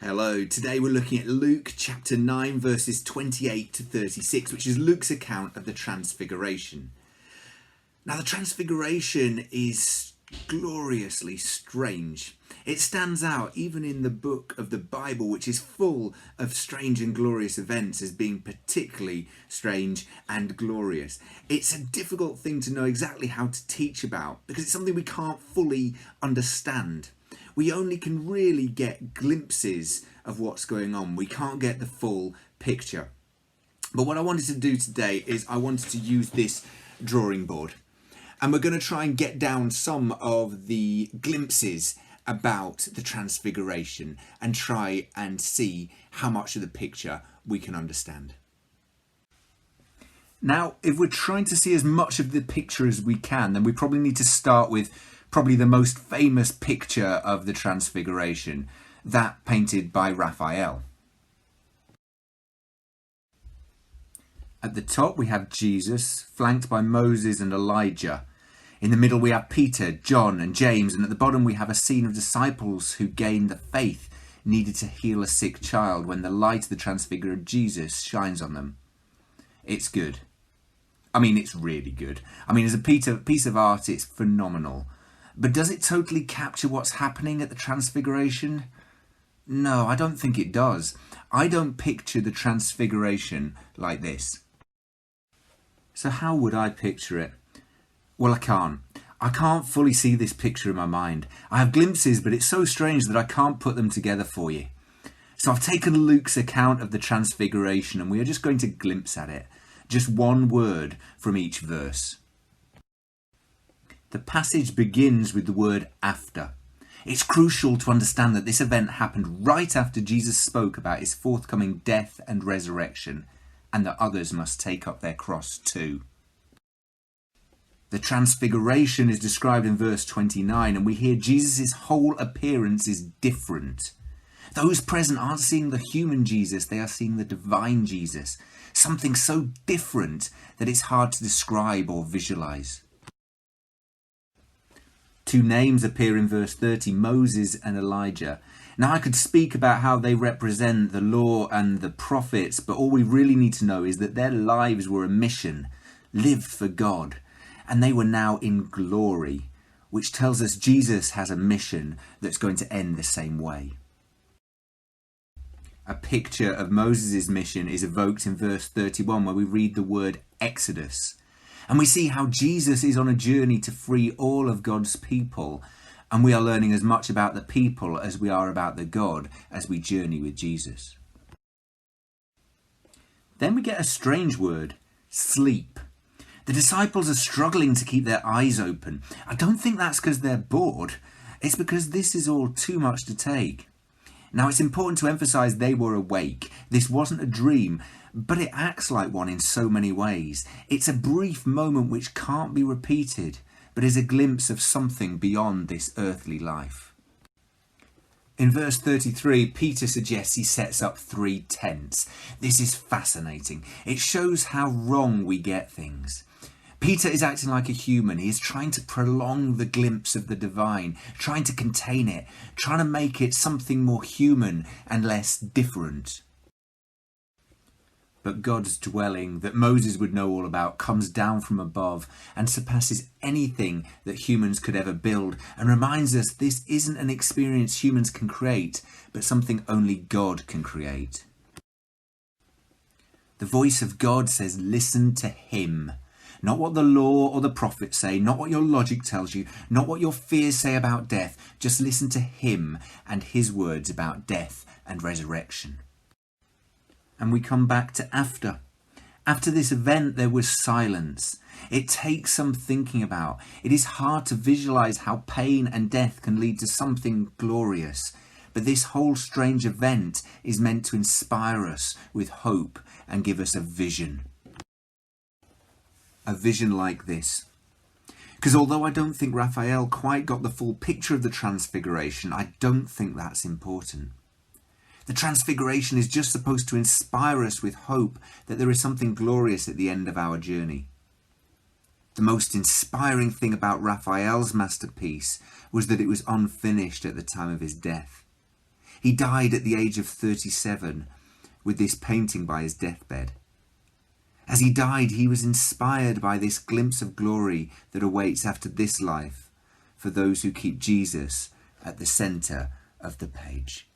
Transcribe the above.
Hello, today we're looking at Luke chapter 9 verses 28 to 36, which is Luke's account of the Transfiguration. Now the Transfiguration is gloriously strange. It stands out even in the book of the Bible, which is full of strange and glorious events, as being particularly strange and glorious. It's a difficult thing to know exactly how to teach about because it's something we can't fully understand. We only can really get glimpses of what's going on. We can't get the full picture. But what I wanted to do today is I wanted to use this drawing board. And we're going to try and get down some of the glimpses about the Transfiguration and try and see how much of the picture we can understand. Now, if we're trying to see as much of the picture as we can, then we probably need to start with probably the most famous picture of the Transfiguration, that painted by Raphael. At the top we have Jesus, flanked by Moses and Elijah. In the middle we have Peter, John and James, and at the bottom we have a scene of disciples who gained the faith needed to heal a sick child when the light of the transfigured Jesus shines on them. It's good. It's really good. As a piece of art, it's phenomenal. But does it totally capture what's happening at the Transfiguration? No, I don't think it does. I don't picture the Transfiguration like this. So how would I picture it? Well, I can't. I can't fully see this picture in my mind. I have glimpses, but it's so strange that I can't put them together for you. So I've taken Luke's account of the Transfiguration and we are just going to glimpse at it. Just one word from each verse. The passage begins with the word after. It's crucial to understand that this event happened right after Jesus spoke about his forthcoming death and resurrection, and that others must take up their cross too. The Transfiguration is described in verse 29, and we hear Jesus' whole appearance is different. Those present aren't seeing the human Jesus, they are seeing the divine Jesus, something so different that it's hard to describe or visualize. Two names appear in verse 30, Moses and Elijah. Now I could speak about how they represent the law and the prophets, but all we really need to know is that their lives were a mission, lived for God, and they were now in glory, which tells us Jesus has a mission that's going to end the same way. A picture of Moses' mission is evoked in verse 31, where we read the word Exodus. And we see how Jesus is on a journey to free all of God's people. And we are learning as much about the people as we are about the God as we journey with Jesus. Then we get a strange word, sleep. The disciples are struggling to keep their eyes open. I don't think that's because they're bored. It's because this is all too much to take. Now it's important to emphasize they were awake. This wasn't a dream, but it acts like one in so many ways. It's a brief moment which can't be repeated, but is a glimpse of something beyond this earthly life. In verse 33, Peter suggests he sets up 3 tents. This is fascinating. It shows how wrong we get things. Peter is acting like a human. He is trying to prolong the glimpse of the divine, trying to contain it, trying to make it something more human and less different. But God's dwelling that Moses would know all about comes down from above and surpasses anything that humans could ever build, and reminds us this isn't an experience humans can create, but something only God can create. The voice of God says, listen to him. Not what the law or the prophets say, not what your logic tells you, not what your fears say about death. Just listen to him and his words about death and resurrection. And we come back to after. After this event, there was silence. It takes some thinking about. It is hard to visualize how pain and death can lead to something glorious. But this whole strange event is meant to inspire us with hope and give us a vision. A vision like this. Because although I don't think Raphael quite got the full picture of the Transfiguration, I don't think that's important. The Transfiguration is just supposed to inspire us with hope that there is something glorious at the end of our journey. The most inspiring thing about Raphael's masterpiece was that it was unfinished at the time of his death. He died at the age of 37 with this painting by his deathbed. As he died, he was inspired by this glimpse of glory that awaits after this life for those who keep Jesus at the centre of the page.